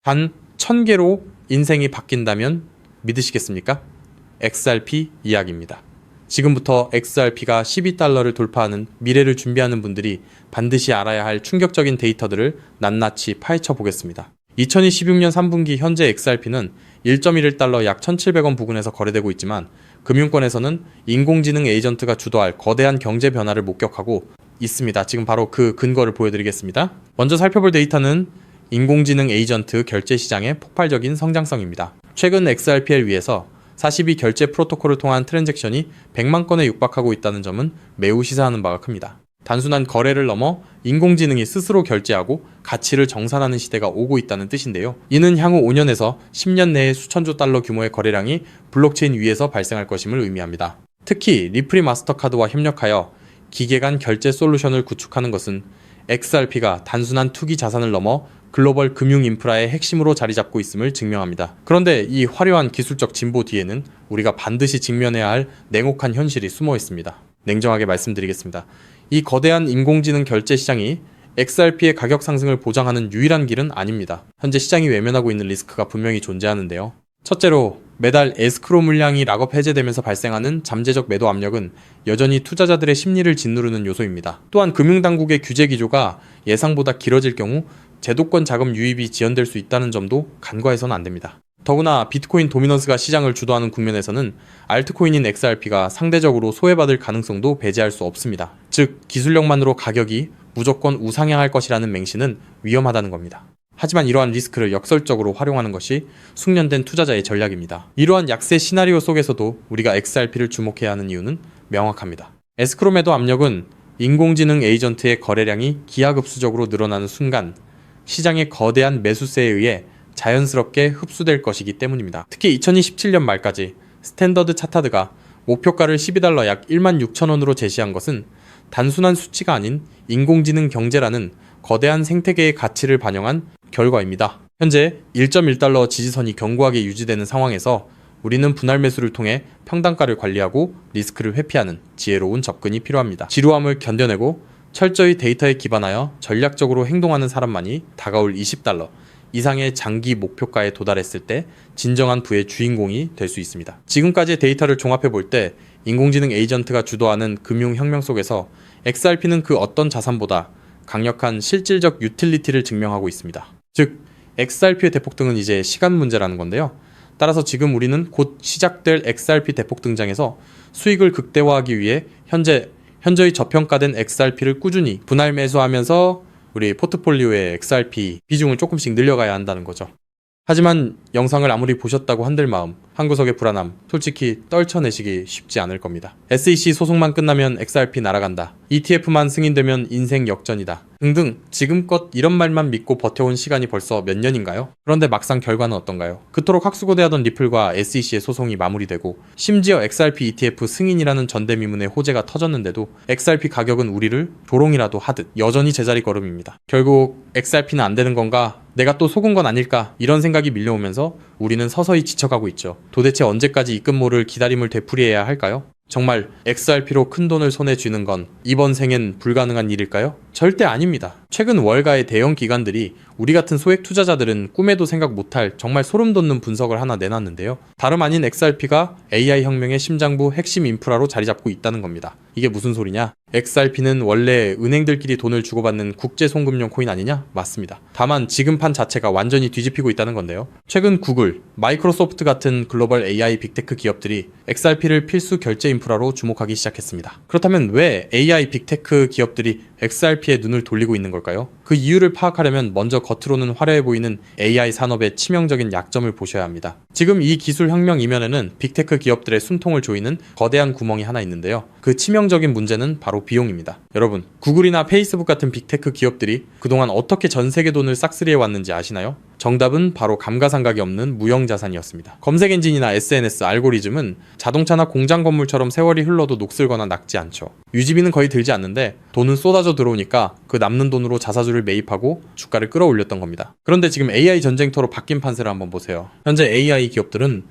단 1000개로 인생이 바뀐다면 믿으시겠습니까? XRP 이야기입니다. 지금부터 XRP가 12달러를 돌파하는 미래를 준비하는 분들이 반드시 알아야 할 충격적인 데이터들을 낱낱이 파헤쳐 보겠습니다. 2026년 3분기 현재 XRP는 1.11달러 약 1,700원 부근에서 거래되고 있지만 금융권에서는 인공지능 에이전트가 주도할 거대한 경제 변화를 목격하고 있습니다. 지금 바로 그 근거를 보여드리겠습니다. 먼저 살펴볼 데이터는 인공지능 에이전트 결제 시장의 폭발적인 성장성입니다. 최근 XRP를 위해서 42 결제 프로토콜을 통한 트랜잭션이 100만 건에 육박하고 있다는 점은 매우 시사하는 바가 큽니다. 단순한 거래를 넘어 인공지능이 스스로 결제하고 가치를 정산하는 시대가 오고 있다는 뜻인데요. 이는 향후 5년에서 10년 내에 수천조 달러 규모의 거래량이 블록체인 위에서 발생할 것임을 의미합니다. 특히 리플이 마스터카드와 협력하여 기계 간 결제 솔루션을 구축하는 것은 XRP가 단순한 투기 자산을 넘어 글로벌 금융 인프라의 핵심으로 자리 잡고 있음을 증명합니다. 그런데 이 화려한 기술적 진보 뒤에는 우리가 반드시 직면해야 할 냉혹한 현실이 숨어 있습니다. 냉정하게 말씀드리겠습니다. 이 거대한 인공지능 결제 시장이 XRP의 가격 상승을 보장하는 유일한 길은 아닙니다. 현재 시장이 외면하고 있는 리스크가 분명히 존재하는데요. 첫째로 매달 에스크로 물량이 락업 해제되면서 발생하는 잠재적 매도 압력은 여전히 투자자들의 심리를 짓누르는 요소입니다. 또한 금융당국의 규제 기조가 예상보다 길어질 경우 제도권 자금 유입이 지연될 수 있다는 점도 간과해서는 안 됩니다. 더구나 비트코인 도미넌스가 시장을 주도하는 국면에서는 알트코인인 XRP가 상대적으로 소외받을 가능성도 배제할 수 없습니다. 즉, 기술력만으로 가격이 무조건 우상향할 것이라는 맹신은 위험하다는 겁니다. 하지만 이러한 리스크를 역설적으로 활용하는 것이 숙련된 투자자의 전략입니다. 이러한 약세 시나리오 속에서도 우리가 XRP를 주목해야 하는 이유는 명확합니다. 에스크로 매도 압력은 인공지능 에이전트의 거래량이 기하급수적으로 늘어나는 순간 시장의 거대한 매수세에 의해 자연스럽게 흡수될 것이기 때문입니다. 특히 2027년 말까지 스탠더드 차타드가 목표가를 12달러 약 16,000원으로 제시한 것은 단순한 수치가 아닌 인공지능 경제라는 거대한 생태계의 가치를 반영한 결과입니다. 현재 1.1달러 지지선이 견고하게 유지되는 상황에서 우리는 분할 매수를 통해 평단가를 관리하고 리스크를 회피하는 지혜로운 접근이 필요합니다. 지루함을 견뎌내고 철저히 데이터에 기반하여 전략적으로 행동하는 사람만이 다가올 20달러 이상의 장기 목표가에 도달했을 때 진정한 부의 주인공이 될 수 있습니다. 지금까지의 데이터를 종합해 볼 때 인공지능 에이전트가 주도하는 금융혁명 속에서 XRP는 그 어떤 자산보다 강력한 실질적 유틸리티를 증명하고 있습니다. 즉, XRP의 대폭등은 이제 시간 문제라는 건데요. 따라서 지금 우리는 곧 시작될 XRP 대폭 등장에서 수익을 극대화하기 위해 현저히 저평가된 XRP를 꾸준히 분할 매수하면서 우리 포트폴리오의 XRP 비중을 조금씩 늘려가야 한다는 거죠. 하지만 영상을 아무리 보셨다고 한들 마음, 한 구석의 불안함, 솔직히 떨쳐내시기 쉽지 않을 겁니다. SEC 소송만 끝나면 XRP 날아간다. ETF만 승인되면 인생 역전이다. 등등 지금껏 이런 말만 믿고 버텨온 시간이 벌써 몇 년인가요? 그런데 막상 결과는 어떤가요? 그토록 학수고대하던 리플과 SEC의 소송이 마무리되고 심지어 XRP ETF 승인이라는 전대미문의 호재가 터졌는데도 XRP 가격은 우리를 조롱이라도 하듯 여전히 제자리 걸음입니다. 결국 XRP는 안 되는 건가? 내가 또 속은 건 아닐까? 이런 생각이 밀려오면서 우리는 서서히 지쳐가고 있죠. 도대체 언제까지 입금모를 기다림을 되풀이해야 할까요? 정말 XRP로 큰 돈을 손에 쥐는 건 이번 생엔 불가능한 일일까요? 절대 아닙니다. 최근 월가의 대형 기관들이 우리 같은 소액 투자자들은 꿈에도 생각 못할 정말 소름 돋는 분석을 하나 내놨는데요. 다름 아닌 XRP가 AI 혁명의 심장부 핵심 인프라로 자리 잡고 있다는 겁니다. 이게 무슨 소리냐? XRP는 원래 은행들끼리 돈을 주고받는 국제 송금용 코인 아니냐? 맞습니다. 다만 지금 판 자체가 완전히 뒤집히고 있다는 건데요. 최근 구글, 마이크로소프트 같은 글로벌 AI 빅테크 기업들이 XRP를 필수 결제 인프라로 주목하기 시작했습니다. 그렇다면 왜 AI 빅테크 기업들이 XRP에 눈을 돌리고 있는 걸까요? 그 이유를 파악하려면 먼저 겉으로는 화려해 보이는 AI 산업의 치명적인 약점을 보셔야 합니다. 지금 이 기술 혁명 이면에는 빅테크 기업들의 숨통을 조이는 거대한 구멍이 하나 있는데요. 그 치명적인 문제는 바로 비용입니다. 여러분, 구글이나 페이스북 같은 빅테크 기업들이 그동안 어떻게 전 세계 돈을 싹쓸이해 왔는지 아시나요? 정답은 바로 감가상각이 없는 무형자산이었습니다. 검색 엔진이나 SNS, 알고리즘은 자동차나 공장 건물처럼 세월이 흘러도 녹슬거나 낡지 않죠. 유지비는 거의 들지 않는데 돈은 쏟아져 들어오니까 그 남는 돈으로 자사주를 매입하고 주가를 끌어올렸던 겁니다. 그런데 지금 AI 전쟁터로 바뀐 판세를 한번 보세요. 현재 AI 기업들은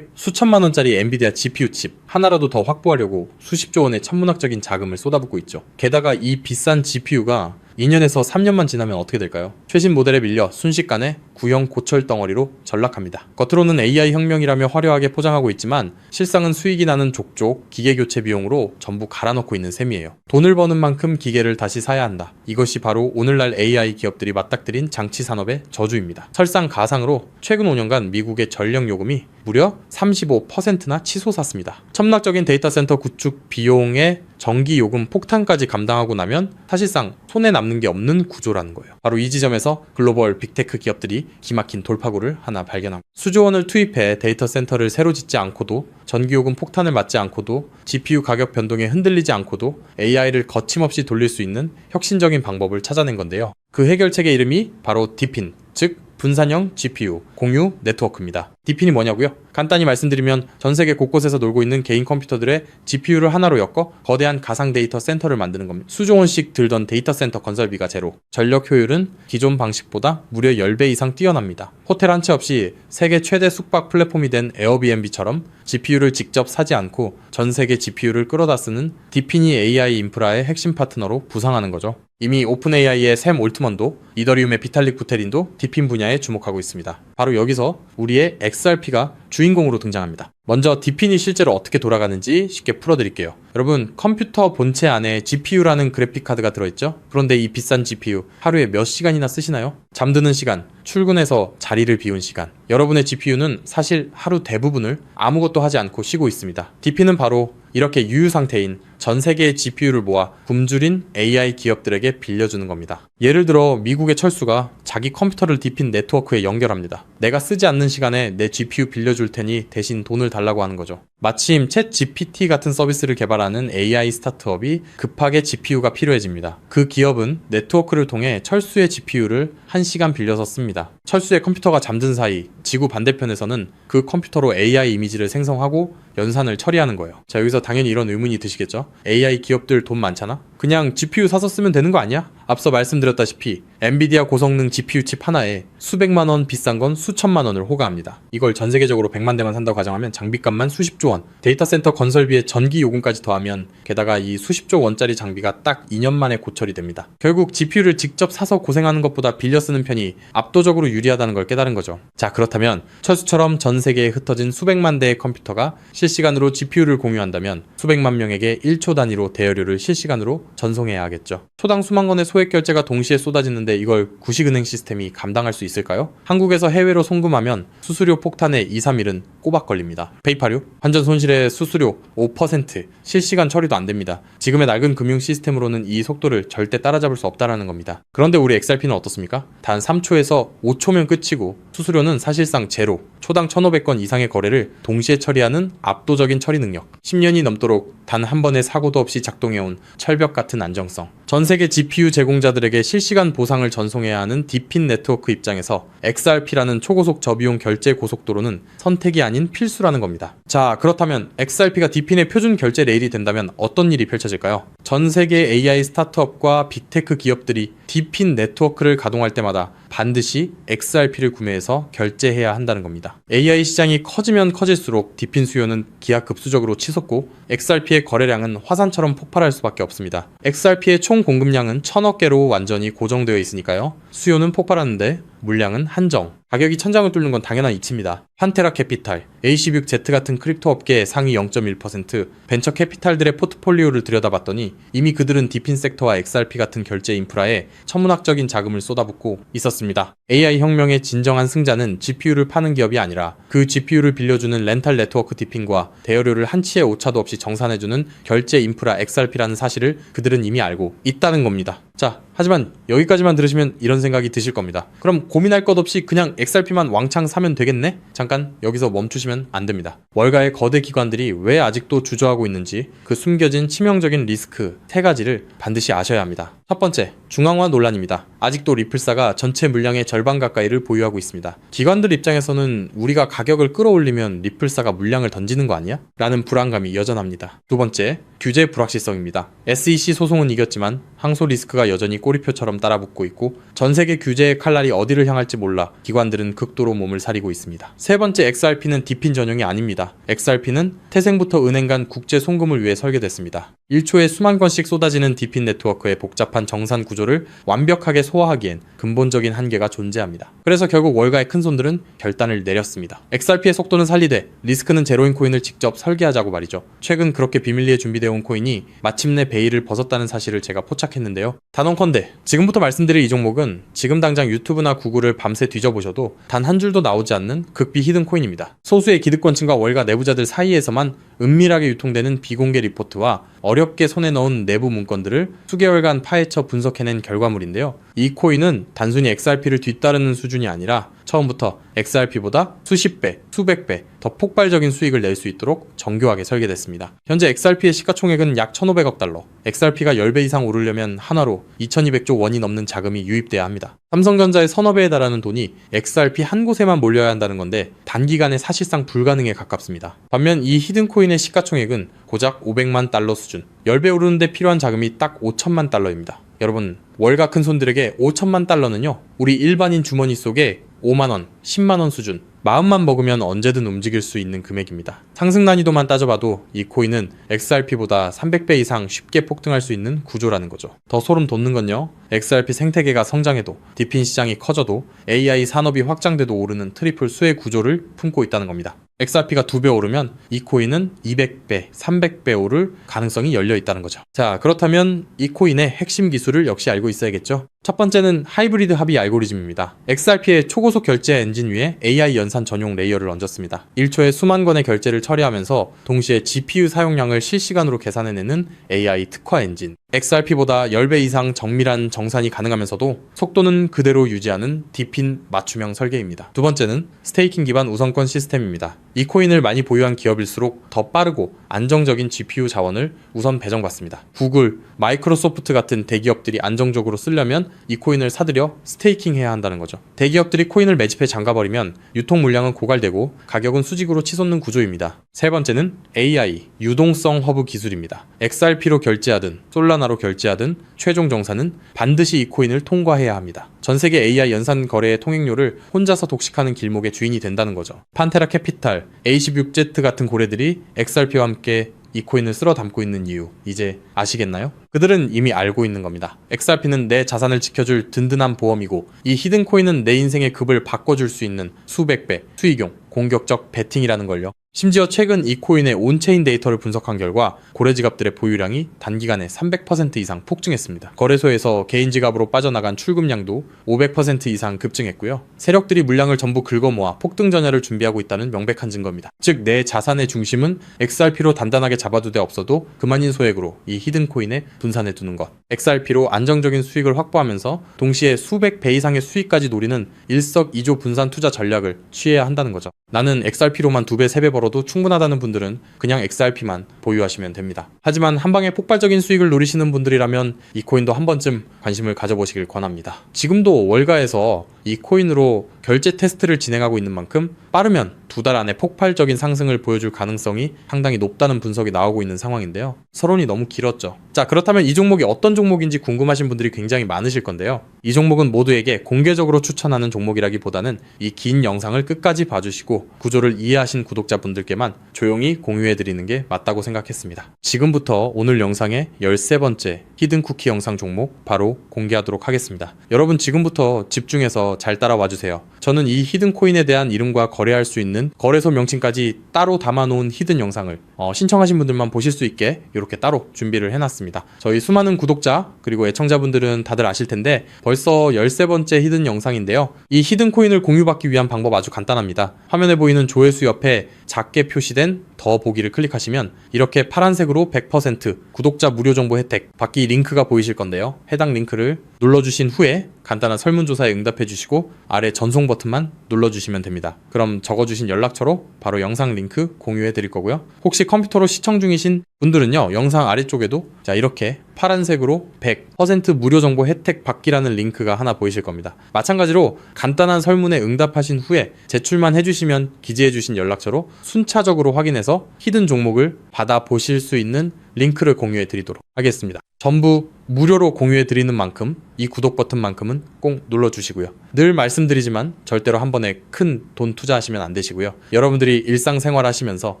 수천만 원짜리 엔비디아 GPU 칩 하나라도 더 확보하려고 수십조 원의 천문학적인 자금을 쏟아붓고 있죠. 게다가 이 비싼 GPU가 2년에서 3년만 지나면 어떻게 될까요? 최신 모델에 밀려 순식간에 구형 고철 덩어리로 전락합니다. 겉으로는 AI 혁명이라며 화려하게 포장하고 있지만 실상은 수익이 나는 족족 기계 교체 비용으로 전부 갈아넣고 있는 셈이에요. 돈을 버는 만큼 기계를 다시 사야 한다. 이것이 바로 오늘날 AI 기업들이 맞닥뜨린 장치 산업의 저주입니다. 설상가상으로 최근 5년간 미국의 전력 요금이 무려 35%나 치솟았습니다. 첨락적인 데이터 센터 구축 비용의 전기 요금 폭탄까지 감당하고 나면 사실상 손에 남는 게 없는 구조라는 거예요. 바로 이 지점에서 글로벌 빅테크 기업들이 기막힌 돌파구를 하나 발견합니다. 수조 원을 투입해 데이터 센터를 새로 짓지 않고도 전기 요금 폭탄을 맞지 않고도 GPU 가격 변동에 흔들리지 않고도 AI를 거침없이 돌릴 수 있는 혁신적인 방법을 찾아낸 건데요. 그 해결책의 이름이 바로 디핀, 즉 분산형 GPU 공유 네트워크입니다. 디핀이 뭐냐고요? 간단히 말씀드리면 전 세계 곳곳에서 놀고 있는 개인 컴퓨터들의 GPU를 하나로 엮어 거대한 가상 데이터 센터를 만드는 겁니다. 수조 원씩 들던 데이터 센터 건설비가 제로, 전력 효율은 기존 방식보다 무려 10배 이상 뛰어납니다. 호텔 한 채 없이 세계 최대 숙박 플랫폼이 된 에어비앤비처럼 GPU를 직접 사지 않고 전 세계 GPU를 끌어다 쓰는 디핀이 AI 인프라의 핵심 파트너로 부상하는 거죠. 이미 오픈AI의 샘 올트먼도 이더리움의 비탈릭 부테린도 디핀 분야에 주목하고 있습니다. 바로 여기서 우리의 XRP가 주인공으로 등장합니다. 먼저 디핀이 실제로 어떻게 돌아가는지 쉽게 풀어드릴게요. 여러분, 컴퓨터 본체 안에 GPU라는 그래픽카드가 들어있죠? 그런데 이 비싼 GPU 하루에 몇 시간이나 쓰시나요? 잠드는 시간, 출근해서 자리를 비운 시간. 여러분의 GPU는 사실 하루 대부분을 아무것도 하지 않고 쉬고 있습니다. 디핀은 바로 이렇게 유유 상태인 전 세계의 GPU를 모아 굶주린 AI 기업들에게 빌려주는 겁니다. 예를 들어 미국의 철수가 자기 컴퓨터를 디핀 네트워크에 연결합니다. 내가 쓰지 않는 시간에 내 GPU 빌려줄 테니 대신 돈을 달라고 하는 거죠. 마침 챗 GPT 같은 서비스를 개발하는 AI 스타트업이 급하게 GPU가 필요해집니다. 그 기업은 네트워크를 통해 철수의 GPU를 1시간 빌려서 씁니다. 철수의 컴퓨터가 잠든 사이 지구 반대편에서는 그 컴퓨터로 AI 이미지를 생성하고 연산을 처리하는 거예요. 자, 여기서 당연히 이런 의문이 드시겠죠? AI 기업들 돈 많잖아? 그냥 GPU 사서 쓰면 되는 거 아니야? 앞서 말씀드렸다시피 엔비디아 고성능 GPU 칩 하나에 수백만 원, 비싼 건 수천만 원을 호가합니다. 이걸 전 세계적으로 100만 대만 산다고 가정하면 장비값만 수십조 원, 데이터 센터 건설비에 전기 요금까지 더하면 게다가 이 수십조 원짜리 장비가 딱 2년 만에 고철이 됩니다. 결국 GPU를 직접 사서 고생하는 것보다 빌려 쓰는 편이 압도적으로 유리하다는 걸 깨달은 거죠. 자, 그렇다면 철수처럼 전 세계에 흩어진 수백만 대의 컴퓨터가 실시간으로 GPU를 공유한다면 수백만 명에게 1초 단위로 대여료를 실시간으로 전송해야 하겠죠. 초당 수만 건의 소액 결제가 동시에 쏟아지는데 이걸 구식은행 시스템이 감당할 수 있을까요? 한국에서 해외로 송금하면 수수료 폭탄에 2, 3일은 꼬박 걸립니다. 페이팔요? 환전 손실의 수수료 5%, 실시간 처리도 안 됩니다. 지금의 낡은 금융 시스템으로는 이 속도를 절대 따라잡을 수 없다는 겁니다. 그런데 우리 XRP는 어떻습니까? 단 3초에서 5초면 끝이고 수수료는 사실상 제로, 초당 1,500건 이상의 거래를 동시에 처리하는 압도적인 처리 능력, 10년이 넘도록 단 한 번의 사고도 없이 작동해온 철벽 같은 안정성, 전 세계 GPU 제공자들에게 실시간 보상을 전송해야 하는 디핀 네트워크 입장에서 XRP라는 초고속 저비용 결제 고속도로는 선택이 아닌 필수라는 겁니다. 자, 그렇다면 XRP가 디핀의 표준 결제 레일이 된다면 어떤 일이 펼쳐질까요? 전 세계 AI 스타트업과 빅테크 기업들이 디핀 네트워크를 가동할 때마다 반드시 XRP를 구매해서 결제해야 한다는 겁니다. AI 시장이 커지면 커질수록 디핀 수요는 기하급수적으로 치솟고 XRP의 거래량은 화산처럼 폭발할 수밖에 없습니다. XRP의 총 공급량은 1000억 개로 완전히 고정되어 있으니까요. 수요는 폭발하는데 물량은 한정. 가격이 천장을 뚫는 건 당연한 이치입니다. 판테라 캐피탈, A16Z 같은 크립토 업계의 상위 0.1%, 벤처 캐피탈들의 포트폴리오를 들여다봤더니 이미 그들은 디핀 섹터와 XRP 같은 결제 인프라에 천문학적인 자금을 쏟아붓고 있었습니다. AI 혁명의 진정한 승자는 GPU를 파는 기업이 아니라 그 GPU를 빌려주는 렌탈 네트워크 디핀과 대여료를 한치의 오차도 없이 정산해주는 결제 인프라 XRP라는 사실을 그들은 이미 알고 있다는 겁니다. 자, 하지만 여기까지만 들으시면 이런 생각이 드실 겁니다. 그럼 고민할 것 없이 그냥 XRP만 왕창 사면 되겠네? 잠깐 여기서 멈추시면 안 됩니다. 월가의 거대 기관들이 왜 아직도 주저하고 있는지 그 숨겨진 치명적인 리스크 3가지를 반드시 아셔야 합니다. 첫 번째, 중앙화 논란입니다. 아직도 리플사가 전체 물량의 절반 가까이를 보유하고 있습니다. 기관들 입장에서는 우리가 가격을 끌어올리면 리플사가 물량을 던지는 거 아니야? 라는 불안감이 여전합니다. 두 번째, 규제 불확실성입니다. SEC 소송은 이겼지만 항소 리스크가 여전히 꼬리표처럼 따라붙고 있고 전 세계 규제의 칼날이 어디를 향할지 몰라 기관들은 극도로 몸을 사리고 있습니다. 세 번째, XRP는 디핀 디핀 전용이 아닙니다. XRP는 태생부터 은행 간 국제 송금을 위해 설계됐습니다. 1초에 수만 건씩 쏟아지는 디핀 네트워크의 복잡한 정산 구조를 완벽하게 소화하기엔 근본적인 한계가 존재합니다. 그래서 결국 월가의 큰손들은 결단을 내렸습니다. XRP의 속도는 살리되 리스크는 제로인 코인을 직접 설계하자고 말이죠. 최근 그렇게 비밀리에 준비되어 온 코인이 마침내 베일을 벗었다는 사실을 제가 포착했는데요. 단언컨대 지금부터 말씀드릴 이 종목은 지금 당장 유튜브나 구글을 밤새 뒤져보셔도 단 한 줄도 나오지 않는 극비 히든 코인입니다. 소수의 기득권층과 월가 내부자들 사이에서만 은밀하게 유통되는 비공개 리포트와 어렵게 손에 넣은 내부 문건들을 수개월간 파헤쳐 분석해낸 결과물인데요. 이 코인은 단순히 XRP를 뒤따르는 수준이 아니라 처음부터 XRP보다 수십 배, 수백 배 더 폭발적인 수익을 낼 수 있도록 정교하게 설계됐습니다. 현재 XRP의 시가총액은 약 1,500억 달러, XRP가 10배 이상 오르려면 한화로 2,200조 원이 넘는 자금이 유입돼야 합니다. 삼성전자의 서너 배에 달하는 돈이 XRP 한 곳에만 몰려야 한다는 건데 단기간에 사실상 불가능에 가깝습니다. 반면 이 히든코인의 시가총액은 고작 500만 달러 수준, 10배 오르는데 필요한 자금이 딱 5천만 달러입니다. 여러분, 월가 큰손들에게 5천만 달러는요, 우리 일반인 주머니 속에 5만원, 10만원 수준, 마음만 먹으면 언제든 움직일 수 있는 금액입니다. 상승 난이도만 따져봐도 이 코인은 XRP보다 300배 이상 쉽게 폭등할 수 있는 구조라는 거죠. 더 소름 돋는 건요, XRP 생태계가 성장해도 디핀 시장이 커져도 AI 산업이 확장돼도 오르는 트리플 수의 구조를 품고 있다는 겁니다. XRP가 2배 오르면 이 코인은 200배, 300배 오를 가능성이 열려 있다는 거죠. 자, 그렇다면 이 코인의 핵심 기술을 역시 알고 있어야겠죠. 첫 번째는 하이브리드 합의 알고리즘입니다. XRP의 초고속 결제 엔진 위에 AI 연산 전용 레이어를 얹었습니다. 1초에 수만 건의 결제를 처리하면서 동시에 GPU 사용량을 실시간으로 계산해내는 AI 특화 엔진. XRP보다 10배 이상 정밀한 정산이 가능하면서도 속도는 그대로 유지하는 디핀 맞춤형 설계입니다. 두 번째는 스테이킹 기반 우선권 시스템입니다. 이 코인을 많이 보유한 기업일수록 더 빠르고 안정적인 GPU 자원을 우선 배정받습니다. 구글, 마이크로소프트 같은 대기업들이 안정적으로 쓰려면 이 코인을 사들여 스테이킹해야 한다는 거죠. 대기업들이 코인을 매집해 잠가버리면 유통 물량은 고갈되고 가격은 수직으로 치솟는 구조입니다. 세 번째는 AI, 유동성 허브 기술입니다. XRP로 결제하든 솔라나로 결제하든 최종 정산은 반드시 이 코인을 통과해야 합니다. 전 세계 AI 연산 거래의 통행료를 혼자서 독식하는 길목의 주인이 된다는 거죠. 판테라 캐피탈, A16Z 같은 고래들이 XRP와 함께 이 코인을 쓸어 담고 있는 이유, 이제 아시겠나요? 그들은 이미 알고 있는 겁니다. XRP는 내 자산을 지켜줄 든든한 보험이고 이 히든 코인은 내 인생의 급을 바꿔줄 수 있는 수백 배, 수익용, 공격적 베팅이라는 걸요. 심지어 최근 이 코인의 온체인 데이터를 분석한 결과 고래 지갑들의 보유량이 단기간에 300% 이상 폭증했습니다. 거래소에서 개인 지갑으로 빠져나간 출금량도 500% 이상 급증했고요. 세력들이 물량을 전부 긁어모아 폭등 전야를 준비하고 있다는 명백한 증거입니다. 즉, 내 자산의 중심은 XRP로 단단하게 잡아두되 없어도 그만인 소액으로 이 히든 코인에 분산해 두는 것. XRP로 안정적인 수익을 확보하면서 동시에 수백 배 이상의 수익까지 노리는 일석이조 분산 투자 전략을 취해야 한다는 거죠. 나는 XRP로만 2배, 3배 벌어도 충분하다는 분들은 그냥 XRP만 보유하시면 됩니다. 하지만 한방에 폭발적인 수익을 노리시는 분들이라면 이 코인도 한 번쯤 관심을 가져보시길 권합니다. 지금도 월가에서 이 코인으로 결제 테스트를 진행하고 있는 만큼 빠르면 2달 안에 폭발적인 상승을 보여줄 가능성이 상당히 높다는 분석이 나오고 있는 상황인데요. 서론이 너무 길었죠. 자, 그렇다면 이 종목이 어떤 종목인지 궁금하신 분들이 굉장히 많으실 건데요. 이 종목은 모두에게 공개적으로 추천하는 종목이라기보다는 이 긴 영상을 끝까지 봐주시고 구조를 이해하신 구독자분들께만 조용히 공유해드리는 게 맞다고 생각했습니다. 지금부터 오늘 영상의 13번째 히든쿠키 영상 종목 바로 공개하도록 하겠습니다. 여러분 지금부터 집중해서 잘 따라와 주세요. 저는 이 히든코인에 대한 이름과 거래할 수 있는 거래소 명칭까지 따로 담아놓은 히든 영상을 신청하신 분들만 보실 수 있게 이렇게 따로 준비를 해놨습니다. 저희 수많은 구독자 그리고 애청자분들은 다들 아실 텐데 벌써 13번째 히든 영상인데요. 이 히든코인을 공유받기 위한 방법 아주 간단합니다. 화면에 보이는 조회수 옆에 작게 표시된 더 보기를 클릭하시면 이렇게 파란색으로 100% 구독자 무료 정보 혜택 받기 링크가 보이실 건데요. 해당 링크를 눌러주신 후에 간단한 설문조사에 응답해 주시고 아래 전송 버튼만 눌러주시면 됩니다. 그럼 적어주신 연락처로 바로 영상 링크 공유해 드릴 거고요. 혹시 컴퓨터로 시청 중이신 분들은요, 영상 아래쪽에도 자 이렇게 파란색으로 100% 무료 정보 혜택 받기라는 링크가 하나 보이실 겁니다. 마찬가지로 간단한 설문에 응답하신 후에 제출만 해주시면 기재해주신 연락처로 순차적으로 확인해서 히든 종목을 받아보실 수 있는 링크를 공유해 드리도록 하겠습니다. 전부 무료로 공유해 드리는 만큼 이 구독 버튼만큼은 꼭 눌러주시고요. 늘 말씀드리지만 절대로 한 번에 큰 돈 투자하시면 안 되시고요. 여러분들이 일상생활 하시면서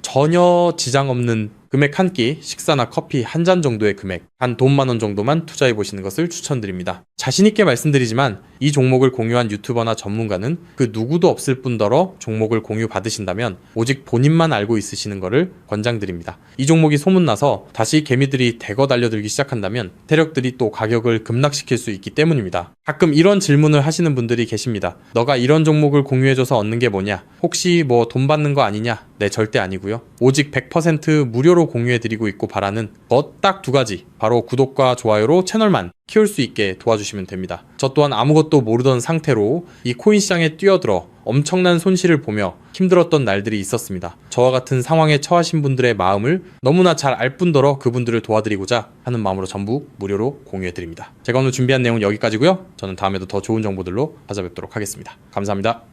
전혀 지장 없는 금액 한 끼, 식사나 커피 한 잔 정도의 금액, 한 돈 10,000원 정도만 투자해 보시는 것을 추천드립니다. 자신있게 말씀드리지만 이 종목을 공유한 유튜버나 전문가는 그 누구도 없을 뿐더러 종목을 공유 받으신다면 오직 본인만 알고 있으시는 것을 권장드립니다. 이 종목이 소문나서 다시 개미들이 대거 달려들기 시작한다면 세력들이 또 가격을 급락시킬 수 있기 때문입니다. 가끔 이런 질문을 하시는 분들이 계십니다. 너가 이런 종목을 공유해줘서 얻는 게 뭐냐? 혹시 뭐 돈 받는 거 아니냐? 네, 절대 아니고요. 오직 100% 무료로 공유해드리고 있고 바라는 것 딱 두 가지, 바로 구독과 좋아요로 채널만 키울 수 있게 도와주시면 됩니다. 저 또한 아무것도 모르던 상태로 이 코인 시장에 뛰어들어 엄청난 손실을 보며 힘들었던 날들이 있었습니다. 저와 같은 상황에 처하신 분들의 마음을 너무나 잘 알 뿐더러 그분들을 도와드리고자 하는 마음으로 전부 무료로 공유해드립니다. 제가 오늘 준비한 내용은 여기까지고요. 저는 다음에도 더 좋은 정보들로 찾아뵙도록 하겠습니다. 감사합니다.